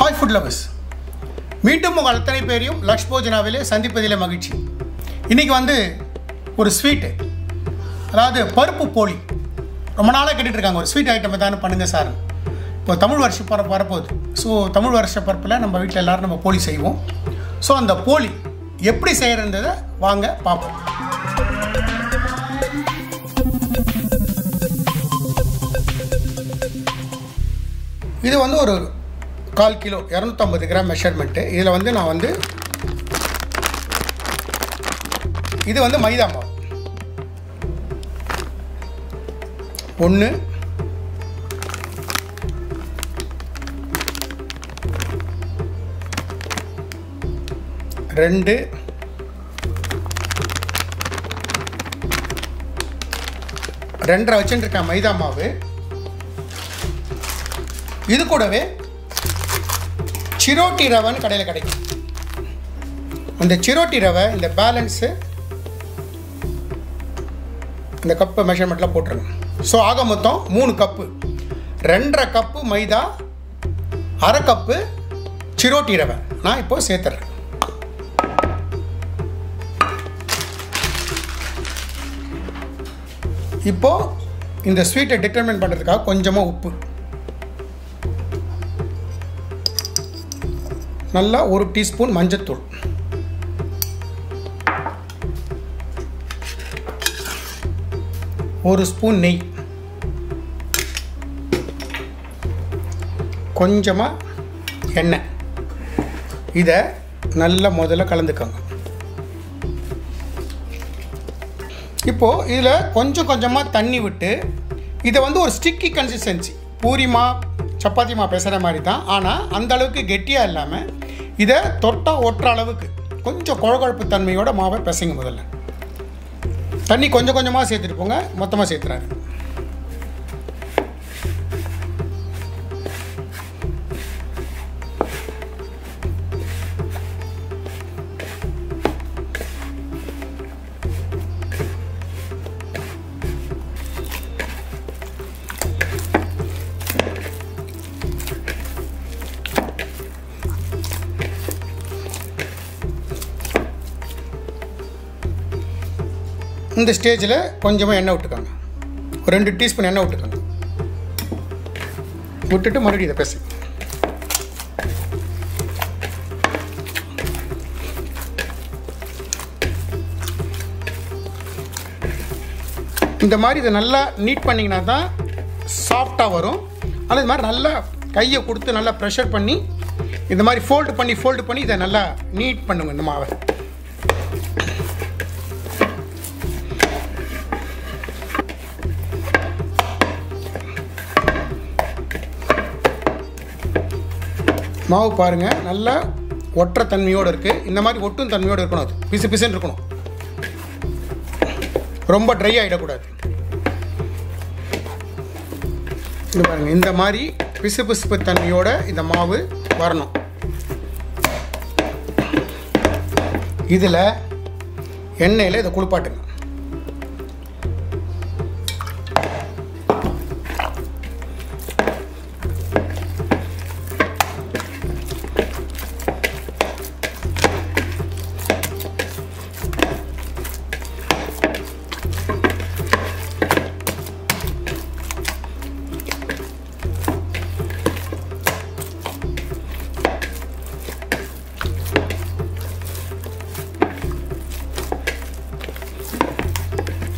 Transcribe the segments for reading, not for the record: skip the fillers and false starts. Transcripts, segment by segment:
Hi food lovers. மீண்டும் உங்கள் அத்தனை பேரையும் லக்ஷ்போஜனாவிலே சந்திப்பதிலே மகிழ்ச்சி. இன்றைக்கி வந்து ஒரு ஸ்வீட்டு, அதாவது பருப்பு போலி. ரொம்ப நாளாக கேட்டுட்ருக்காங்க ஒரு ஸ்வீட் ஐட்டம் எதாவது பண்ணுங்கள் சார். இப்போ தமிழ் வருஷ பரப்பு வரப்போகுது. ஸோ தமிழ் வருஷ பரப்பில் நம்ம வீட்டில் எல்லோரும் நம்ம போலி செய்வோம். ஸோ அந்த போலி எப்படி செய்கிறன்றதை வாங்க பார்ப்போம். இது வந்து ஒரு 1/4 கிலோ 250 கிராம் மெஷர்மெண்ட்டு. இதில் வந்து நான் வந்து இது வந்து மைதா மாவு 1 2 2.5 வச்சுருக்கேன் மைதா மாவு. இது கூடவே சிரோட்டி ரவைன்னு கடையில் கிடைக்கும். அந்த சிரோட்டி ரவை இந்த பேலன்ஸு இந்த கப்பு மெஷர்மெண்ட்டில் போட்டுருங்க. ஸோ ஆக மொத்தம் 3 கப்பு, 2.5 கப்பு மைதா, 1/2 கப்பு சிரோட்டி ரவை நான் இப்போது சேர்த்துறேன். இப்போது இந்த ஸ்வீட்டை டிட்டர்மின் பண்ணுறதுக்காக கொஞ்சமாக உப்பு, நல்லா 1 டீஸ்பூன் மஞ்சத்தூள், ஒரு ஸ்பூன் நெய், கொஞ்சமாக எண்ணெய். இதை நல்லா முதல்ல கலந்துக்கோங்க. இப்போது இதில் கொஞ்சம் கொஞ்சமாக தண்ணி விட்டு இதை வந்து ஒரு ஸ்டிக்கி கன்சிஸ்டன்சி, பூரிமா சப்பாத்திமா பேசுகிற மாதிரி தான். ஆனால் அந்த அளவுக்கு கெட்டியாக இல்லாமல் இதை தொட்டால் ஒட்டுற அளவுக்கு கொஞ்சம் குழகுழப்பு தன்மையோட மாவை பிசைங்க. முதல்ல தண்ணி கொஞ்சம் கொஞ்சமாக சேர்த்துட்டு போங்க, மொத்தமாக சேர்த்துறாரு. இந்த ஸ்டேஜில் கொஞ்சமாக எண்ணெய் விட்டுக்கோங்க, ஒரு 2 டீஸ்பூன் எண்ணெய் விட்டுக்கோங்க. விட்டுட்டு மறுபடியும் இதை பேசுங்க. இந்த மாதிரி இதை நல்லா நீட் பண்ணிங்கன்னா தான் சாஃப்டாக வரும். ஆனால் இது மாதிரி நல்லா கையை கொடுத்து நல்லா ப்ரெஷர் பண்ணி இந்த மாதிரி ஃபோல்டு பண்ணி இதை நல்லா நீட் பண்ணுங்க. இந்த மாவை மாவு பாருங்கள், நல்லா ஒற்ற தன்மையோடு இருக்குது. இந்த மாதிரி ஒட்டும் தன்மையோடு இருக்கணும். அது பிசு பிசுன்னு இருக்கணும், ரொம்ப ட்ரை ஆகிடக்கூடாது. இது பாருங்கள், இந்த மாதிரி பிசு பிசுப்பு தன்மையோட இந்த மாவு வரணும். இதில் எண்ணெயில் இதை குளிப்பாட்டுங்க.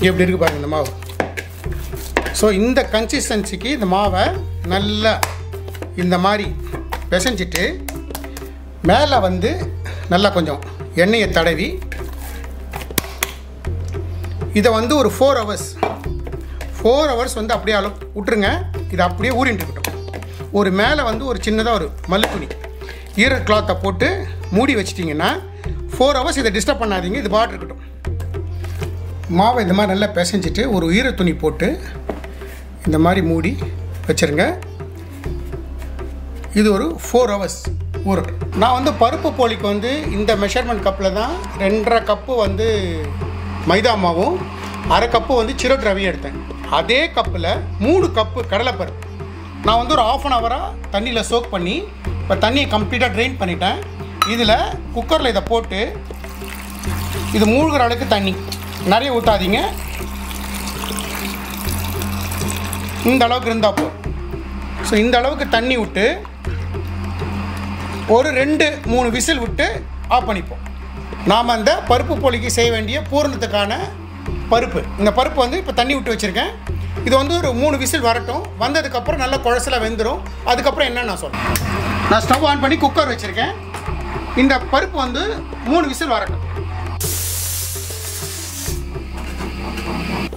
எப்படி இருக்குது பாருங்கள் இந்த மாவு. ஸோ இந்த கன்சிஸ்டன்சிக்கு இந்த மாவை நல்லா இந்த மாதிரி பிசைஞ்சிட்டு மேலே வந்து நல்லா கொஞ்சம் எண்ணெயை தடவி இதை வந்து ஒரு 4 ஹவர்ஸ் வந்து அப்படியே விட்டுருங்க. இதை அப்படியே ஊறிட்டு இருக்கட்டும். ஒரு மேலே வந்து ஒரு சின்னதாக ஒரு மல்லு துணி, ஈர கிளாத்தை போட்டு மூடி வச்சிட்டிங்கன்னா 4 ஹவர்ஸ் இதை டிஸ்டர்ப் பண்ணாதீங்க. இது பாட்டு இருக்கட்டும். மாவை இந்த மாதிரி நல்லா பிசைஞ்சிட்டு ஒரு ஈர துணி போட்டு இந்த மாதிரி மூடி வச்சுருங்க. இது ஒரு 4 ஹவர்ஸ் ஊறட்டும். நான் வந்து பருப்பு போலிக்கு வந்து இந்த மெஷர்மெண்ட் கப்பில் தான் 2.5 கப்பு வந்து மைதா மாவும் 1/2 கப்பு வந்து சிரோட்டி ரவையும் எடுத்தேன். அதே கப்பில் 3 கப்பு கடலைப்பருப்பு நான் வந்து ஒரு 1/2 hour தண்ணியில் சோக் பண்ணி இப்போ தண்ணியை கம்ப்ளீட்டாக ட்ரெயின் பண்ணிட்டேன். இதில் குக்கரில் இதை போட்டு இது மூழ்கிற அளவுக்கு தண்ணி நிறைய ஊற்றாதீங்க, இந்த அளவுக்கு இருந்தால் போதும். ஸோ இந்த அளவுக்கு தண்ணி விட்டு ஒரு 2-3 விசில் விட்டு ஆஃப் பண்ணிப்போம். நாம் அந்த பருப்பு போலிக்கு செய்ய வேண்டிய பூரணத்துக்கான பருப்பு, இந்த பருப்பு வந்து இப்போ தண்ணி விட்டு வச்சுருக்கேன். இது வந்து ஒரு 3 விசில் வரட்டும். வந்ததுக்கப்புறம் நல்லா குழசலாக வெந்துடும். அதுக்கப்புறம் என்னன்னு நான் சொல்கிறேன். நான் ஸ்டவ் ஆன் பண்ணி குக்கர் வச்சுருக்கேன். இந்த பருப்பு வந்து 3 விசில் வரட்டும்.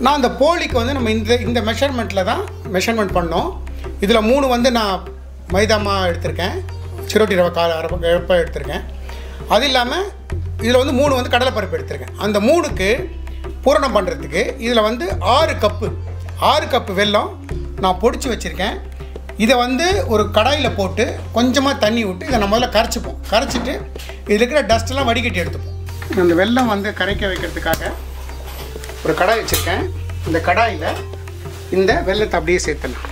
நான் அந்த போலிக்கு வந்து நம்ம இந்த மெஷர்மெண்ட்டில் தான் மெஷர்மெண்ட் பண்ணோம். இதில் 3 வந்து நான் மைதாமா எடுத்திருக்கேன், சிரோட்டி ரவை அரை எடுத்திருக்கேன். அது இல்லாமல் இதில் வந்து 3 வந்து கடலைப்பருப்பு எடுத்திருக்கேன். அந்த 3க்கு பூரணம் பண்ணுறதுக்கு இதில் வந்து 6 கப்பு வெல்லம் நான் பொடிச்சு வச்சுருக்கேன். இதை வந்து ஒரு கடாயில் போட்டு கொஞ்சமாக தண்ணி விட்டு இதை நம்ம முதல்ல கரைச்சிப்போம். கரைச்சிட்டு இதில் இருக்கிற டஸ்ட்டெல்லாம் வடிகட்டி எடுத்துப்போம். அந்த வெல்லம் வந்து கரைக்க வைக்கிறதுக்காக ஒரு கடாய் வச்சுருக்கேன். இந்த கடாயில் இந்த வெல்லத்தை அப்படியே சேர்த்துலாம்.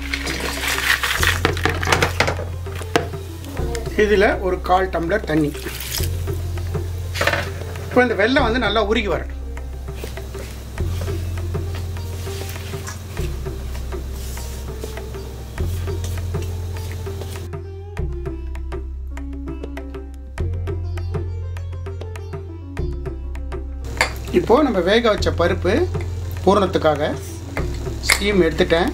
இதில் ஒரு 1/4 டம்ளர் தண்ணி. இப்போ இந்த வெல்லம் வந்து நல்லா உருகி வரணும். இப்போது நம்ம வேக வச்ச பருப்பு பூரணத்துக்காக ஸ்டீம் எடுத்துட்டேன்.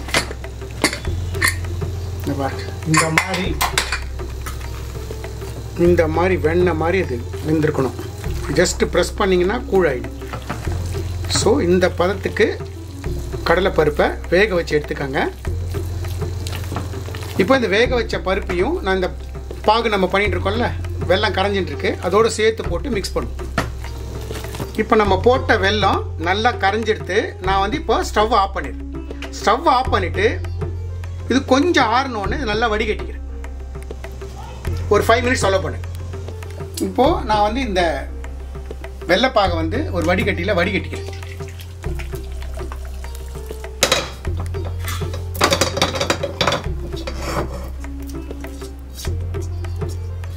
இந்த மாதிரி வெண்ணெய் மாதிரி அது வெந்திருக்கணும். ஜஸ்ட்டு ப்ரெஸ் பண்ணிங்கன்னா கூழாயிடும். ஸோ இந்த பதத்துக்கு கடலைப்பருப்பை வேக வச்சு எடுத்துக்கோங்க. இப்போ இந்த வேக வச்ச பருப்பையும் நான் இந்த பாகு நம்ம பண்ணிகிட்ருக்கோம்ல, வெல்லம் கரைஞ்சின்ட்டுருக்கு, அதோடு சேர்த்து போட்டு மிக்ஸ் பண்ணுவோம். இப்போ நம்ம போட்ட வெல்லம் நல்லா கரைஞ்செடுத்து நான் வந்து இப்போ ஸ்டவ் ஆஃப் பண்ணிடுறேன். ஸ்டவ் ஆஃப் பண்ணிவிட்டு இது கொஞ்சம் ஆறணுன்னு நல்லா வடிகட்டிக்கிறேன். ஒரு 5 மினிட்ஸ் ஃபாலோ பண்ணு. இப்போது நான் வந்து இந்த வெள்ளைப்பாகை வந்து ஒரு வடிகட்டியில் வடிகட்டிக்கிறேன்.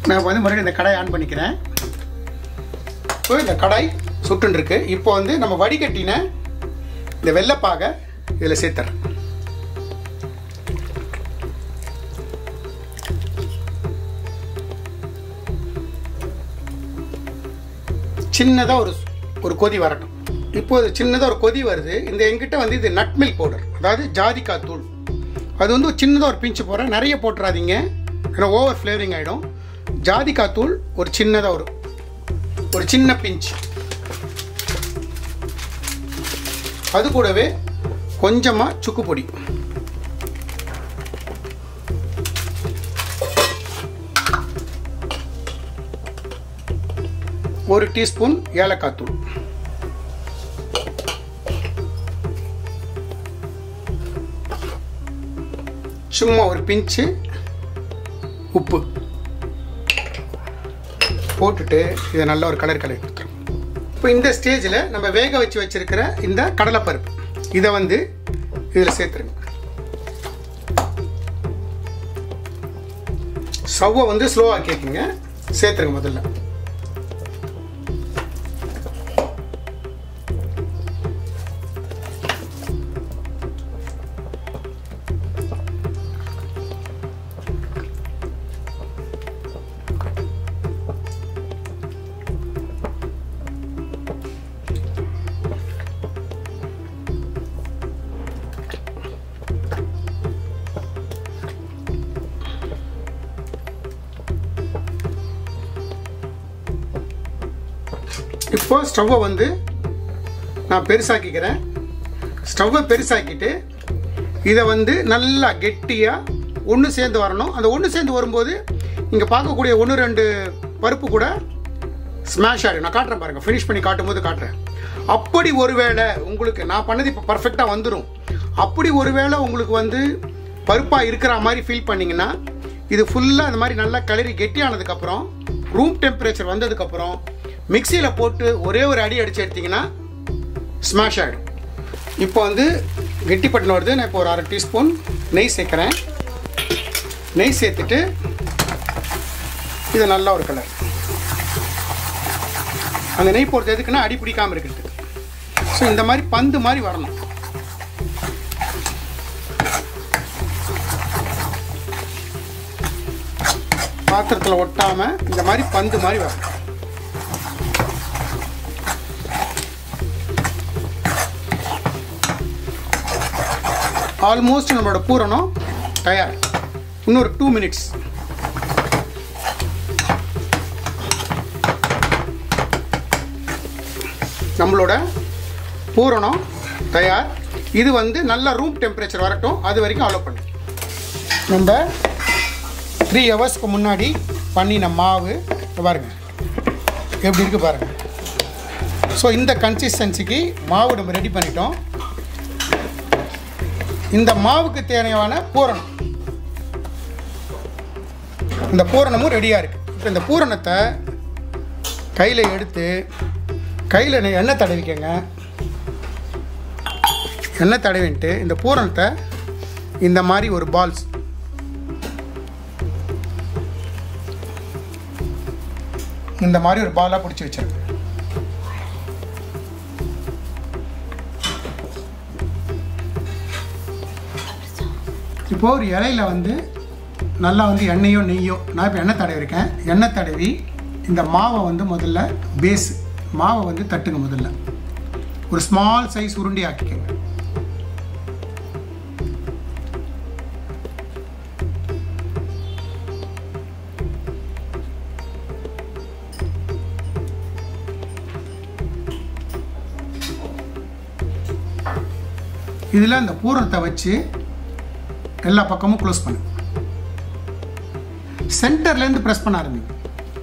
நான் வந்து மறுபடியும் இந்த கடாய் ஆன் பண்ணிக்கிறேன். இப்போ இந்த கடாய் சுட்டுருக்கு. இப்போ வந்து நம்ம வடிகட்டின இந்த வெள்ளைப்பாகை இதில் சேர்த்துறேன். சின்னதாக ஒரு கொதி வரட்டும். இப்போது சின்னதாக ஒரு கொதி வருது. இந்த எங்கிட்ட வந்து இது நட் மில்க் பவுடர், அதாவது ஜாதிக்காய் தூள். அது வந்து சின்னதாக ஒரு பிஞ்சு போடுறேன், நிறைய போட்டுறாதீங்க, ஏன்னா ஓவர் ஃப்ளேவரிங் ஆகிடும். ஜாதிக்காய் தூள் ஒரு சின்னதாக ஒரு சின்ன பிஞ்சு. அது கூடவே கொஞ்சமாக சுக்கு பொடி, ஒரு டீஸ்பூன் ஏலக்காய் தூள், சும்மா ஒரு பிஞ்சு உப்பு போட்டுட்டு இதை நல்ல ஒரு கலர் கொடுத்துரும். இப்போ இந்த ஸ்டேஜில் நம்ம வேக வச்சு வச்சிருக்கிற இந்த கடலைப்பருப்பு இதை வந்து இதில் சேர்த்துருங்க. ஸ்டவ்வை வந்து ஸ்லோவாக கேட்குங்க, சேர்த்துருங்க முதல்ல. இப்போ ஸ்டவ்வை வந்து நான் பெருசாக்கிக்கிறேன். ஸ்டவ்வை பெருசாக்கிட்டு இதை வந்து நல்லா கெட்டியாக ஒன்று சேர்ந்து வரணும். அந்த ஒன்று சேர்ந்து வரும்போது இங்கே பார்க்கக்கூடிய 1-2 பருப்பு கூட ஸ்மாஷ் ஆகிடும். நான் காட்டுறேன் பாருங்கள், ஃபினிஷ் பண்ணி காட்டும் போது காட்டுறேன். அப்படி ஒருவேளை உங்களுக்கு நான் பண்ணது இப்போ பர்ஃபெக்டாக வந்துடும். அப்படி ஒருவேளை உங்களுக்கு வந்து பருப்பாக இருக்கிற மாதிரி ஃபீல் பண்ணிங்கன்னா இது ஃபுல்லாக அந்த மாதிரி நல்லா கிளறி கெட்டியானதுக்கப்புறம் ரூம் டெம்பரேச்சர் வந்ததுக்கப்புறம் மிக்சியில் போட்டு ஒரே ஒரு அடி அடித்து எடுத்திங்கன்னா ஸ்மாஷ் ஆகிடும். இப்போ வந்து கெட்டிப்பட்டின வருது. நான் இப்போ ஒரு 1/2 டீஸ்பூன் நெய் சேர்க்குறேன். நெய் சேர்த்துட்டு இது நல்ல ஒரு கலர். அந்த நெய் போடுறது எதுக்குன்னா அடி பிடிக்காமல் இருக்கிறதுக்கு. ஸோ இந்த மாதிரி பந்து மாதிரி வரணும். பாத்திரத்தில் ஒட்டாமல் இந்த மாதிரி பந்து மாதிரி வரணும். ஆல்மோஸ்ட் நம்மளோட பூரணம் தயார். இன்னொரு 2 மினிட்ஸ். நம்மளோட பூரணம் தயார். இது வந்து நல்ல ரூம் டெம்பரேச்சர் வரட்டும், அது வரைக்கும் அலோவ் பண்ணி. நம்ம 3 ஹவர்ஸ்க்கு முன்னாடி பண்ணின மாவு பாருங்கள் எப்படி இருக்குது பாருங்கள். ஸோ இந்த கன்சிஸ்டன்சிக்கு மாவு நம்ம ரெடி பண்ணிட்டோம். இந்த மாவுக்கு தேவையான பூரணம், இந்த பூரணமும் ரெடியாக இருக்குது. இப்போ இந்த பூரணத்தை கையில் எடுத்து கையில் எண்ணெய் தடவிக்கங்க. எண்ணெய் தடவின்ட்டு இந்த பூரணத்தை இந்த மாதிரி ஒரு பால்ஸ் இந்த மாதிரி ஒரு பாலாக பிடிச்சி வச்சிருங்க. இப்போது ஒரு இலையில் வந்து நல்லா வந்து எண்ணெயோ நெய்யோ, நான் இப்போ எண்ணெய் தடவிருக்கேன். எண்ணெய் தடவி இந்த மாவை வந்து முதல்ல பேஸு மாவை வந்து தட்டுங்க. முதல்ல ஒரு ஸ்மால் சைஸ் உருண்டி ஆக்கிக்கங்க. இதில் இந்த பூரணத்தை வச்சு எல்லா பக்கமும் க்ளோஸ் பண்ணு. சென்டர்லேருந்து ப்ரெஸ் பண்ண ஆரம்பிங்க.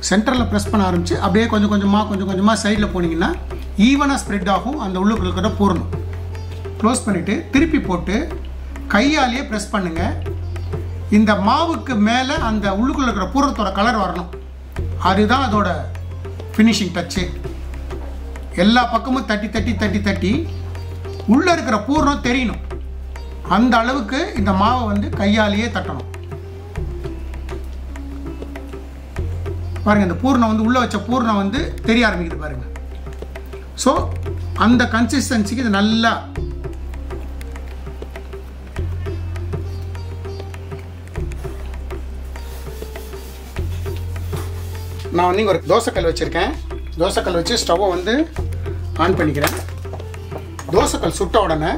சென்டரில் ப்ரெஸ் பண்ண ஆரம்பித்து அப்படியே கொஞ்சம் கொஞ்சமாக சைடில் போனீங்கன்னா ஈவனாக ஸ்ப்ரெட் ஆகும். அந்த உள்ளுக்குள்ள இருக்கிற பூரணம் க்ளோஸ் பண்ணிவிட்டு திருப்பி போட்டு கையாலேயே ப்ரெஸ் பண்ணுங்கள். இந்த மாவுக்கு மேலே அந்த உள்ளுக்குள்ள இருக்கிற பூரணத்தோட கலர் வரணும். அதுதான் அதோட ஃபினிஷிங் டச்சு. எல்லா பக்கமும் தட்டி தட்டி தட்டி தட்டி உள்ளே இருக்கிற பூரணம் தெரியணும். அந்த அளவுக்கு இந்த மாவை வந்து கையாலேயே தட்டணும். பாருங்கள், இந்த பூர்ணம் வந்து உள்ளே வச்ச பூர்ணம் வந்து தெரிய ஆரம்பிக்குது பாருங்கள். ஸோ அந்த கன்சிஸ்டன்சிக்கு இது நல்லா நான் வந்து இங்கே ஒரு தோசைக்கல் வச்சுருக்கேன். தோசைக்கல் வச்சு ஸ்டவ்வை வந்து ஆன் பண்ணிக்கிறேன். தோசைக்கல் சுட்ட உடனே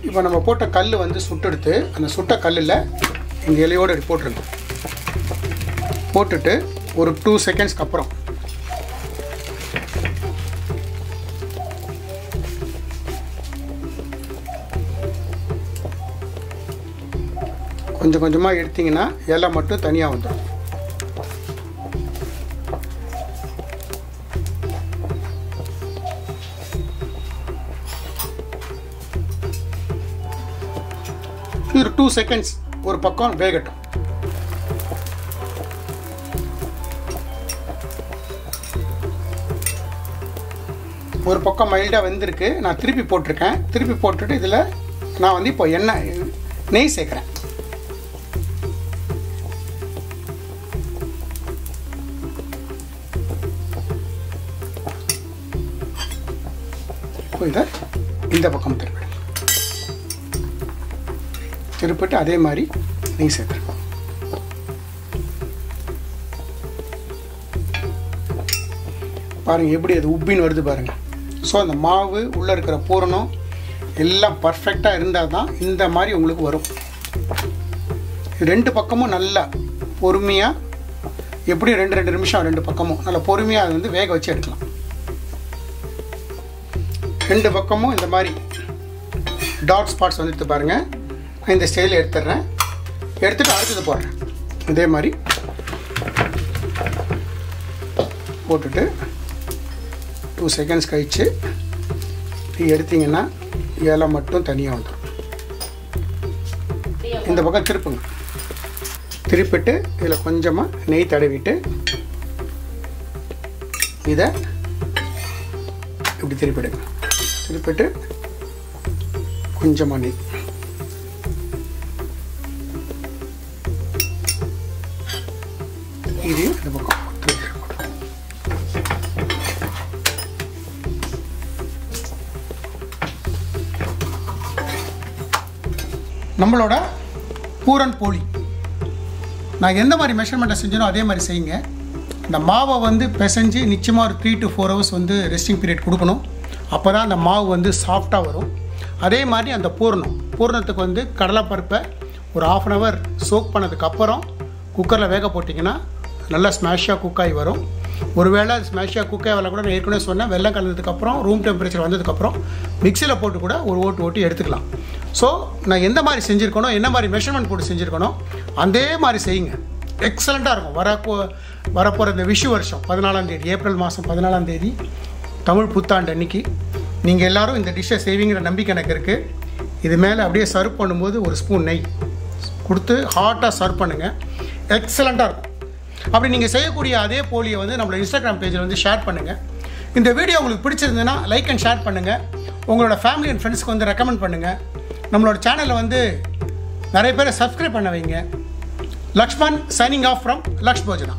இப்போ நம்ம போட்ட கல் வந்து சுட்டெடுத்து அந்த சுட்ட கல்லில் இந்த இலையோடு எடுத்து போட்டுருங்க. போட்டுட்டு ஒரு 2 செகண்ட்ஸ்க்கு அப்புறம் கொஞ்சம் கொஞ்சமாக எடுத்திங்கன்னா இலை மட்டும் தனியாக வந்துடும். ஒரு 2 செகண்ட்ஸ் ஒரு பக்கம் வேகட்டும். ஒரு பக்கம் மைல்டாக வெந்திருக்கு. நான் திருப்பி போட்டிருக்கேன். திருப்பி போட்டுட்டு இதில் நான் வந்து இப்போ நெய் சேர்க்குறேன். இப்போ இதை இந்த பக்கம் திருப்பிட்டு அதே மாதிரி நெய் சேர்க்குறேன். பாருங்கள் எப்படி அது உப்பின்னு வருது பாருங்கள். ஸோ அந்த மாவு உள்ளே இருக்கிற பூரணம் எல்லாம் பர்ஃபெக்டாக இருந்தால் தான் இந்த மாதிரி உங்களுக்கு வரும். 2 பக்கமும் நல்லா பொறுமையாக எப்படி 2 நிமிஷம் 2 பக்கமும் நல்லா பொறுமையாக அது வந்து வேக வச்சு எடுக்கலாம். 2 பக்கமும் இந்த மாதிரி டாட் ஸ்பாட்ஸ் வந்துட்டு பாருங்கள். இந்த ஸ்டைலில் எடுத்துடுறேன். எடுத்துகிட்டு அடுத்தது போடுறேன். இதே மாதிரி போட்டுட்டு 2 செகண்ட்ஸ் கழித்து எடுத்திங்கன்னா இலை மட்டும் தனியாக வந்துடும். இந்த பக்கம் திருப்புங்க. திருப்பிட்டு இதில் கொஞ்சமாக நெய் தடவிட்டு இதை இப்படி திருப்பிடுங்க. திருப்பிட்டு கொஞ்சமாக நெய் இது இந்த பக்கம் நம்மளோட பூரன் போலி நான் எந்த மாதிரி மெஷர்மெண்ட்டை செஞ்சனோ அதே மாதிரி செய்யுங்க. இந்த மாவை வந்து பிசைஞ்சு நிச்சயமாக ஒரு 3 to 4 hours வந்து ரெஸ்டிங் பீரியட் கொடுக்கணும். அப்போ தான் அந்த மாவு வந்து சாஃப்டாக வரும். அதே மாதிரி அந்த பூரணத்துக்கு வந்து கடலைப்பருப்பை ஒரு 1/2 hour சோக் பண்ணதுக்கப்புறம் குக்கரில் வேக போட்டிங்கன்னா நல்லா ஸ்மாஷாக குக்காகி வரும். ஒருவேளை ஸ்மாஷாக குக்காகி வரல கூட நான் ஏற்கனவே சொன்னேன், வெள்ளம் கலந்ததுக்கப்புறம் ரூம் டெம்பரேச்சர் வந்ததுக்கப்புறம் மிக்சியில் போட்டு கூட ஒரு ஓட்டி எடுத்துக்கலாம். ஸோ நான் எந்த மாதிரி செஞ்சுருக்கணும், என்ன மாதிரி மெஷர்மெண்ட் போட்டு செஞ்சுருக்கணும் அதே மாதிரி செய்யுங்க. எக்ஸலண்ட்டாக இருக்கும். வரப்போகிற இந்த விஷு வருஷம் 14ஆம் தேதி, ஏப்ரல் மாதம் 14ஆம் தேதி தமிழ் புத்தாண்டு அன்னைக்கு நீங்கள் எல்லோரும் இந்த டிஷ்ஷை செய்வீங்கிற நம்பிக்கை எனக்கு இருக்குது. இது மேலே அப்படியே சர்வ் பண்ணும்போது ஒரு ஸ்பூன் நெய் கொடுத்து ஹாட்டாக சர்வ் பண்ணுங்கள். எக்ஸலண்ட்டாக இருக்கும். அப்படி நீங்கள் செய்யக்கூடிய அதே போலியை வந்து நம்மளோட இன்ஸ்டாகிராம் பேஜில் வந்து ஷேர் பண்ணுங்கள். இந்த வீடியோ உங்களுக்கு பிடிச்சிருந்ததுன்னா லைக் அண்ட் ஷேர் பண்ணுங்கள். உங்களோட ஃபேமிலி அண்ட் ஃப்ரெண்ட்ஸ்க்கு வந்து ரெக்கமெண்ட் பண்ணுங்கள். நம்மளோட சேனலில் வந்து நிறைய பேரை சப்ஸ்கிரைப் பண்ண வைங்க. Lakshman signing off from லக்ஷ்போஜனா.